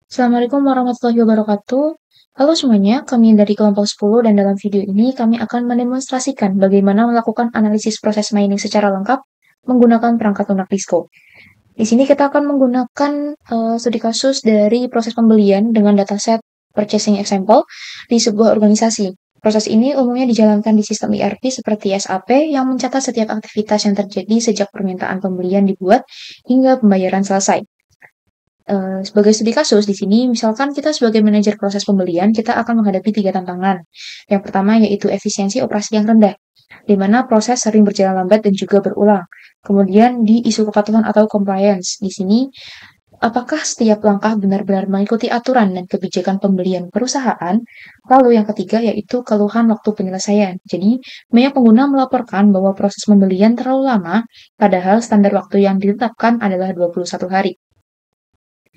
Assalamualaikum warahmatullahi wabarakatuh. Halo semuanya, kami dari kelompok 10 dan dalam video ini kami akan mendemonstrasikan bagaimana melakukan analisis proses mining secara lengkap menggunakan perangkat lunak Disco. Di sini kita akan menggunakan studi kasus dari proses pembelian dengan dataset purchasing example di sebuah organisasi. Proses ini umumnya dijalankan di sistem ERP seperti SAP yang mencatat setiap aktivitas yang terjadi sejak permintaan pembelian dibuat hingga pembayaran selesai. Sebagai studi kasus di sini, misalkan kita sebagai manajer proses pembelian, kita akan menghadapi 3 tantangan. Yang pertama yaitu efisiensi operasi yang rendah, di mana proses sering berjalan lambat dan juga berulang. Kemudian di isu kepatuhan atau compliance. Di sini, apakah setiap langkah benar-benar mengikuti aturan dan kebijakan pembelian perusahaan? Lalu yang ketiga yaitu keluhan waktu penyelesaian. Jadi, banyak pengguna melaporkan bahwa proses pembelian terlalu lama, padahal standar waktu yang ditetapkan adalah 21 hari.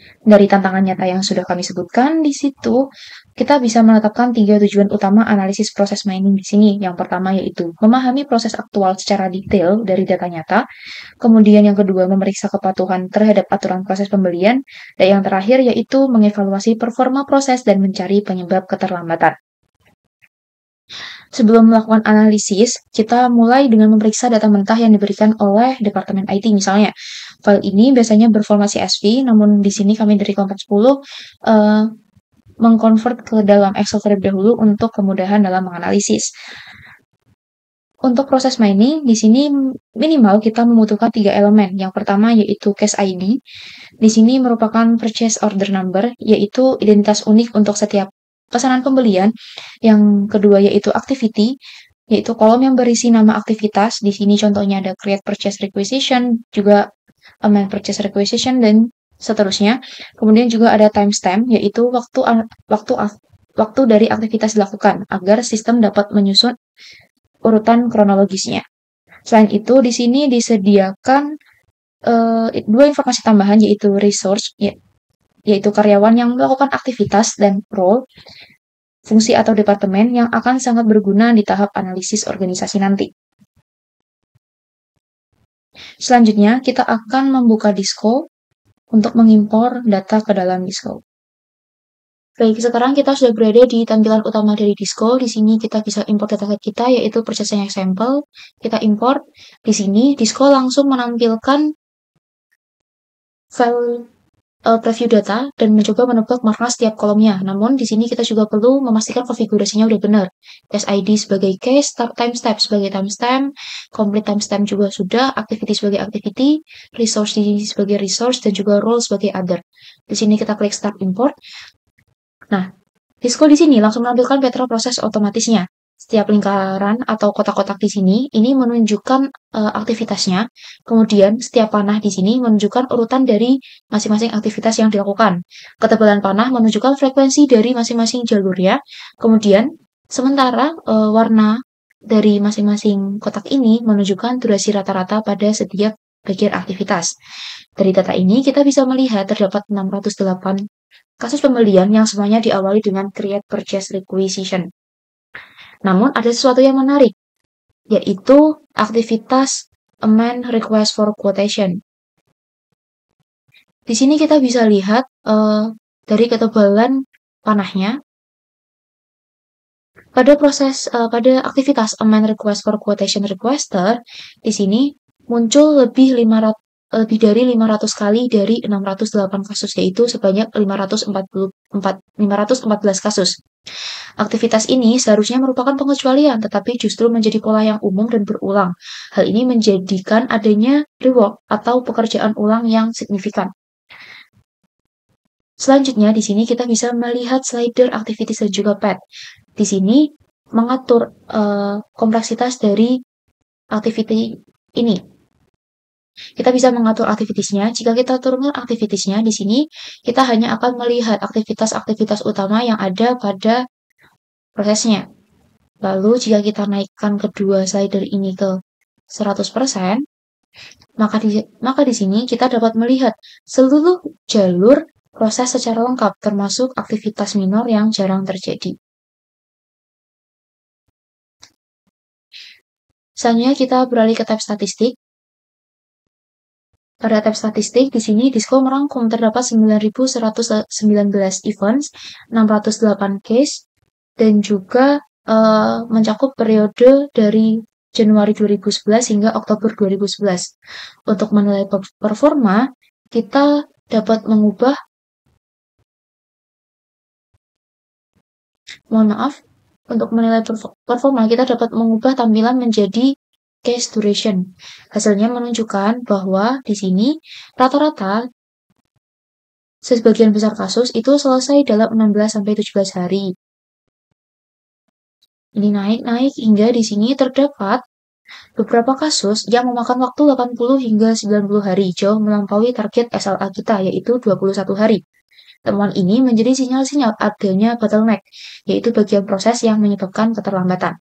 Dari tantangan nyata yang sudah kami sebutkan di situ, kita bisa menetapkan 3 tujuan utama analisis proses mining di sini. Yang pertama yaitu memahami proses aktual secara detail dari data nyata. Kemudian yang kedua memeriksa kepatuhan terhadap aturan proses pembelian. Dan yang terakhir yaitu mengevaluasi performa proses dan mencari penyebab keterlambatan. Sebelum melakukan analisis, kita mulai dengan memeriksa data mentah yang diberikan oleh Departemen IT misalnya. File ini biasanya berformat CSV, namun di sini kami dari kelompok 10 mengkonvert ke dalam Excel terlebih dahulu untuk kemudahan dalam menganalisis. Untuk proses mining, di sini minimal kita membutuhkan 3 elemen. Yang pertama yaitu case ID. Di sini merupakan purchase order number, yaitu identitas unik untuk setiap pesanan pembelian. Yang kedua yaitu activity, yaitu kolom yang berisi nama aktivitas. Di sini contohnya ada create purchase requisition, juga amend purchase requisition, dan seterusnya. Kemudian juga ada timestamp, yaitu waktu dari aktivitas dilakukan, agar sistem dapat menyusun urutan kronologisnya. Selain itu, di sini disediakan dua informasi tambahan, yaitu resource, yaitu karyawan yang melakukan aktivitas, dan role, fungsi atau departemen yang akan sangat berguna di tahap analisis organisasi nanti. Selanjutnya, kita akan membuka Disco untuk mengimpor data ke dalam Disco. Baik, sekarang kita sudah berada di tampilan utama dari Disco. Di sini kita bisa import data kita, yaitu purchasing example. Kita import. Di sini, Disco langsung menampilkan file preview data dan mencoba menebak makna setiap kolomnya. Namun di sini kita juga perlu memastikan konfigurasinya udah benar. Case ID sebagai case, timestamp sebagai timestamp, complete timestamp juga sudah, activity sebagai activity, resource sebagai resource, dan juga role sebagai other. Di sini kita klik start import. Nah, Disco di sini langsung menampilkan peta proses otomatisnya. Setiap lingkaran atau kotak-kotak di sini ini menunjukkan aktivitasnya. Kemudian setiap panah di sini menunjukkan urutan dari masing-masing aktivitas yang dilakukan. Ketebalan panah menunjukkan frekuensi dari masing-masing jalurnya. Kemudian sementara warna dari masing-masing kotak ini menunjukkan durasi rata-rata pada setiap bagian aktivitas. Dari data ini kita bisa melihat terdapat 608 kasus pembelian yang semuanya diawali dengan create purchase requisition. Namun ada sesuatu yang menarik, yaitu aktivitas amend request for quotation. Di sini kita bisa lihat dari ketebalan panahnya. Pada aktivitas amend request for quotation requester, di sini muncul lebih dari 500 kali dari 608 kasus, yaitu sebanyak 514 kasus. Aktivitas ini seharusnya merupakan pengecualian, tetapi justru menjadi pola yang umum dan berulang. Hal ini menjadikan adanya rework atau pekerjaan ulang yang signifikan. Selanjutnya, di sini kita bisa melihat slider activities dan juga path. Di sini mengatur kompleksitas dari activity ini. Kita bisa mengatur aktivitiesnya. Jika kita turunkan aktivitiesnya, di sini kita hanya akan melihat aktivitas-aktivitas utama yang ada pada prosesnya. Lalu jika kita naikkan kedua slider ini ke 100%, maka di sini kita dapat melihat seluruh jalur proses secara lengkap, termasuk aktivitas minor yang jarang terjadi. Selanjutnya kita beralih ke tab statistik. Pada tab statistik, di sini Disco merangkum terdapat 9.119 events, 608 case, dan juga mencakup periode dari Januari 2011 hingga Oktober 2011. Untuk menilai performa, kita dapat mengubah untuk menilai performa, kita dapat mengubah tampilan menjadi case duration. Hasilnya menunjukkan bahwa di sini rata-rata sebagian besar kasus itu selesai dalam 16-17 hari. Ini naik hingga di sini terdapat beberapa kasus yang memakan waktu 80 hingga 90 hari, jauh melampaui target SLA kita, yaitu 21 hari. Temuan ini menjadi sinyal-sinyal adanya bottleneck, yaitu bagian proses yang menyebabkan keterlambatan.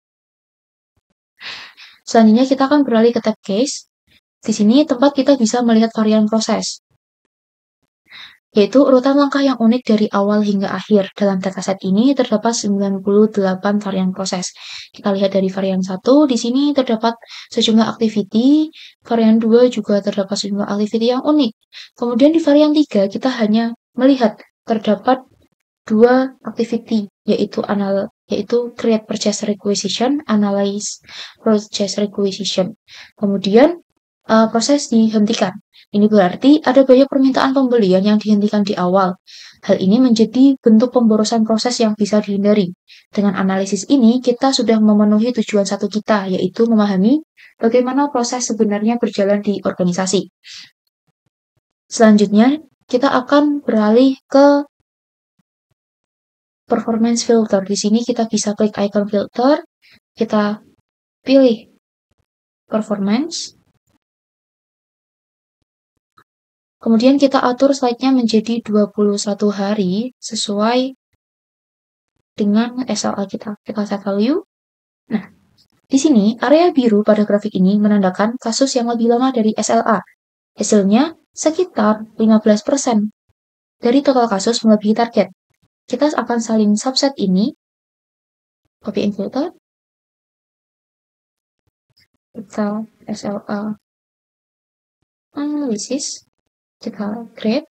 Selanjutnya kita akan beralih ke tab case. Di sini tempat kita bisa melihat varian proses, yaitu urutan langkah yang unik dari awal hingga akhir. Dalam dataset ini terdapat 98 varian proses. Kita lihat dari varian 1, di sini terdapat sejumlah activity, varian 2 juga terdapat sejumlah activity yang unik. Kemudian di varian 3, kita hanya melihat terdapat 2 activity, yaitu create purchase requisition, analyze purchase requisition. Kemudian proses dihentikan. Ini berarti ada banyak permintaan pembelian yang dihentikan di awal. Hal ini menjadi bentuk pemborosan proses yang bisa dihindari. Dengan analisis ini, kita sudah memenuhi tujuan satu kita, yaitu memahami bagaimana proses sebenarnya berjalan di organisasi. Selanjutnya, kita akan beralih ke performance filter. Di sini kita bisa klik icon filter, kita pilih performance, kemudian kita atur slide-nya menjadi 21 hari sesuai dengan SLA kita. Kita set value. Nah, di sini area biru pada grafik ini menandakan kasus yang lebih lama dari SLA. Hasilnya sekitar 15% dari total kasus melebihi target. Kita akan salin subset ini, copy and filter, kita SLA analisis, kita create,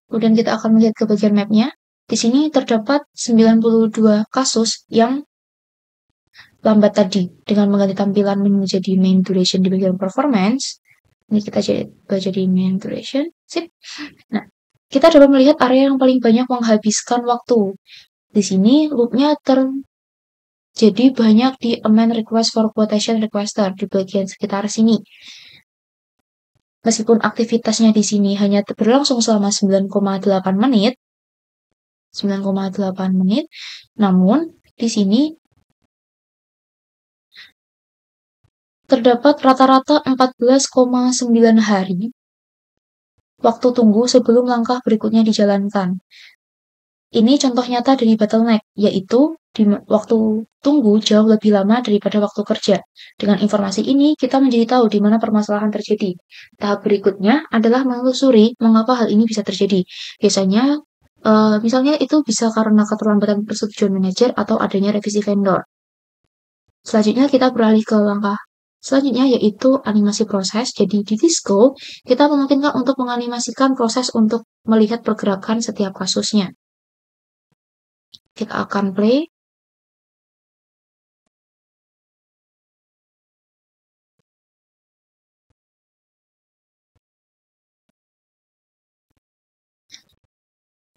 kemudian kita akan melihat ke bagian map-nya. Di sini terdapat 92 kasus yang lambat tadi. Dengan mengganti tampilan menjadi main duration di bagian performance, ini kita jadi main duration. Sip. Nah, kita dapat melihat area yang paling banyak menghabiskan waktu. Di sini loop-nya terjadi banyak di amend request for quotation requester di bagian sekitar sini. Meskipun aktivitasnya di sini hanya berlangsung selama 9,8 menit, namun di sini terdapat rata-rata 14,9 hari waktu tunggu sebelum langkah berikutnya dijalankan. Ini contoh nyata dari bottleneck, yaitu di waktu tunggu jauh lebih lama daripada waktu kerja. Dengan informasi ini, kita menjadi tahu di mana permasalahan terjadi. Tahap berikutnya adalah menelusuri mengapa hal ini bisa terjadi. Biasanya, misalnya itu bisa karena keterlambatan persetujuan manajer atau adanya revisi vendor. Selanjutnya, kita beralih ke langkah selanjutnya, yaitu animasi proses. Jadi di Disco, kita memungkinkan untuk menganimasikan proses untuk melihat pergerakan setiap kasusnya. Kita akan play.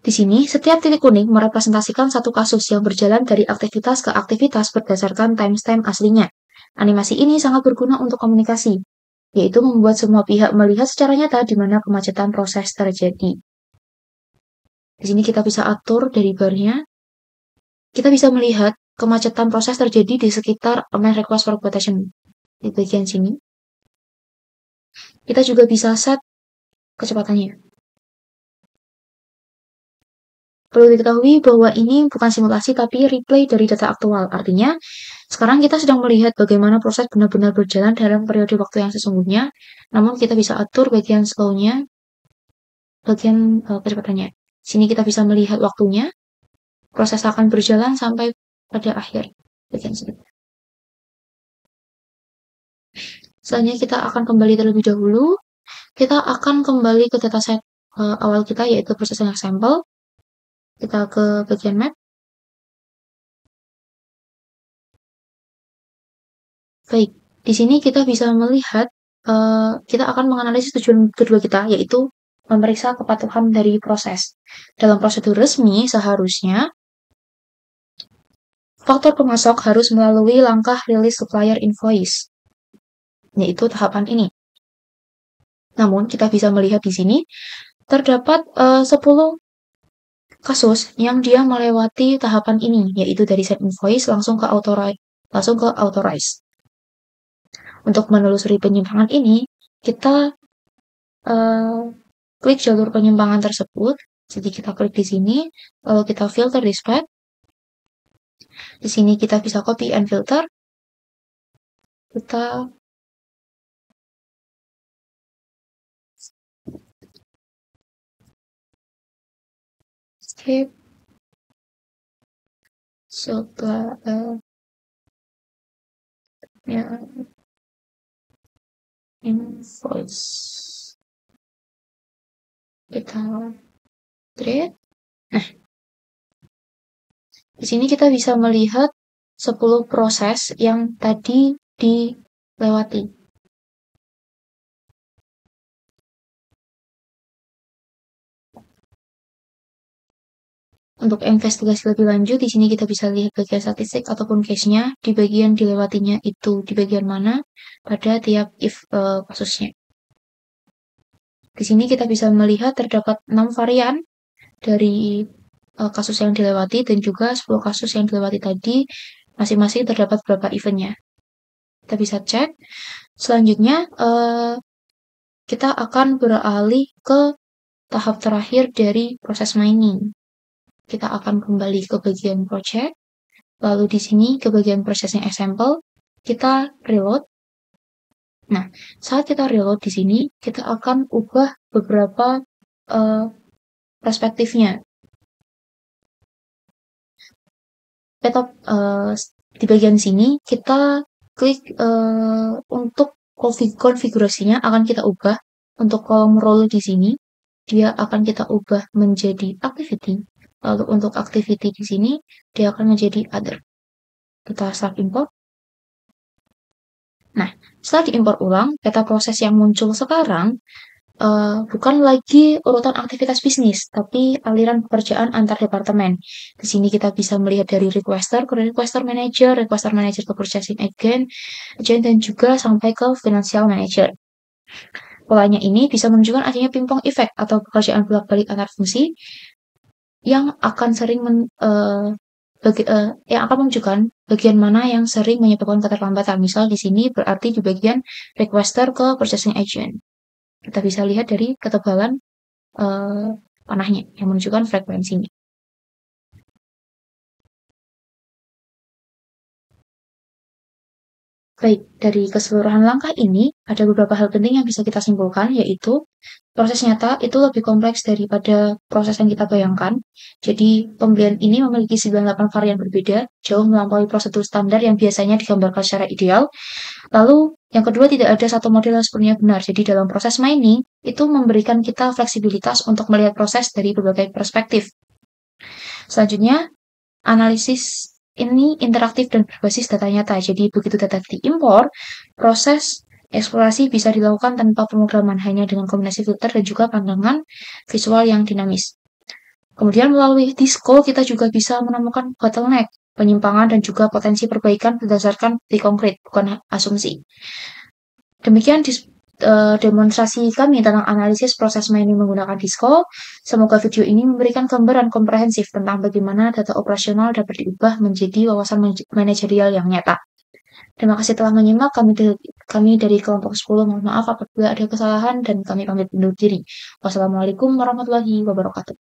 Di sini, setiap titik kuning merepresentasikan satu kasus yang berjalan dari aktivitas ke aktivitas berdasarkan timestamp aslinya. Animasi ini sangat berguna untuk komunikasi, yaitu membuat semua pihak melihat secara nyata di mana kemacetan proses terjadi. Di sini kita bisa atur dari bar-nya. Kita bisa melihat kemacetan proses terjadi di sekitar amend request for quotation di bagian sini. Kita juga bisa set kecepatannya. Perlu diketahui bahwa ini bukan simulasi tapi replay dari data aktual. Artinya, sekarang kita sedang melihat bagaimana proses benar-benar berjalan dalam periode waktu yang sesungguhnya, namun kita bisa atur bagian slow-nya, bagian kecepatannya. Sini kita bisa melihat waktunya, proses akan berjalan sampai pada akhir bagian sini. Selanjutnya kita akan kembali terlebih dahulu. Kita akan kembali ke dataset awal kita, yaitu processing example. Kita ke bagian map. Baik, di sini kita bisa melihat kita akan menganalisis tujuan kedua kita, yaitu memeriksa kepatuhan dari proses. Dalam prosedur resmi, seharusnya faktor pemasok harus melalui langkah rilis supplier invoice, yaitu tahapan ini. Namun, kita bisa melihat di sini terdapat 10 kasus yang dia melewati tahapan ini, yaitu dari set invoice langsung ke authorize. Untuk menelusuri penyimpangan ini, kita klik jalur penyimpangan tersebut. Jadi kita klik di sini, lalu kita filter dispatch. Di sini kita bisa copy and filter. Kita skip supply invoice. Kita create. Nah, di sini kita bisa melihat 10 proses yang tadi dilewati. Untuk investigasi lebih lanjut, di sini kita bisa lihat bagian statistik ataupun case-nya, di bagian dilewatinya itu di bagian mana pada tiap if kasusnya. Di sini kita bisa melihat terdapat 6 varian dari kasus yang dilewati dan juga 10 kasus yang dilewati tadi, masing-masing terdapat berapa eventnya. Kita bisa cek. Selanjutnya, kita akan beralih ke tahap terakhir dari proses mining. Kita akan kembali ke bagian project, lalu di sini ke bagian processing example, kita reload. Nah, saat kita reload di sini, kita akan ubah beberapa perspektifnya. Di bagian sini, kita klik untuk konfigurasinya akan kita ubah. Untuk kolom role di sini, dia akan kita ubah menjadi activity. Lalu untuk activity di sini, dia akan menjadi other. Kita start import. Nah, setelah diimpor ulang, peta proses yang muncul sekarang bukan lagi urutan aktivitas bisnis, tapi aliran pekerjaan antar departemen. Di sini kita bisa melihat dari requester ke requester manager ke purchasing agent, dan juga sampai ke financial manager. Polanya ini bisa menunjukkan adanya pingpong effect atau pekerjaan bolak-balik antar fungsi yang akan sering yang akan menunjukkan bagian mana yang sering menyebabkan keterlambatan. Misal di sini berarti di bagian requester ke purchasing agent. Kita bisa lihat dari ketebalan panahnya yang menunjukkan frekuensinya. Baik, dari keseluruhan langkah ini, ada beberapa hal penting yang bisa kita simpulkan, yaitu proses nyata itu lebih kompleks daripada proses yang kita bayangkan. Jadi, pembelian ini memiliki 98 varian berbeda, jauh melampaui prosedur standar yang biasanya digambarkan secara ideal. Lalu, yang kedua, tidak ada satu model yang sepenuhnya benar. Jadi, dalam proses mining, itu memberikan kita fleksibilitas untuk melihat proses dari berbagai perspektif. Selanjutnya, analisis ini interaktif dan berbasis data nyata. Jadi, begitu data diimpor, proses eksplorasi bisa dilakukan tanpa pemrograman, hanya dengan kombinasi filter dan juga pandangan visual yang dinamis. Kemudian melalui Disco, kita juga bisa menemukan bottleneck, penyimpangan, dan juga potensi perbaikan berdasarkan bukti konkret, bukan asumsi. Demikian demonstrasi kami tentang analisis proses mining menggunakan Disco. Semoga video ini memberikan gambaran komprehensif tentang bagaimana data operasional dapat diubah menjadi wawasan manajerial yang nyata. Terima kasih telah menyimak. Kami dari kelompok 10 mohon maaf apabila ada kesalahan dan kami pamit undur diri. Wassalamualaikum warahmatullahi wabarakatuh.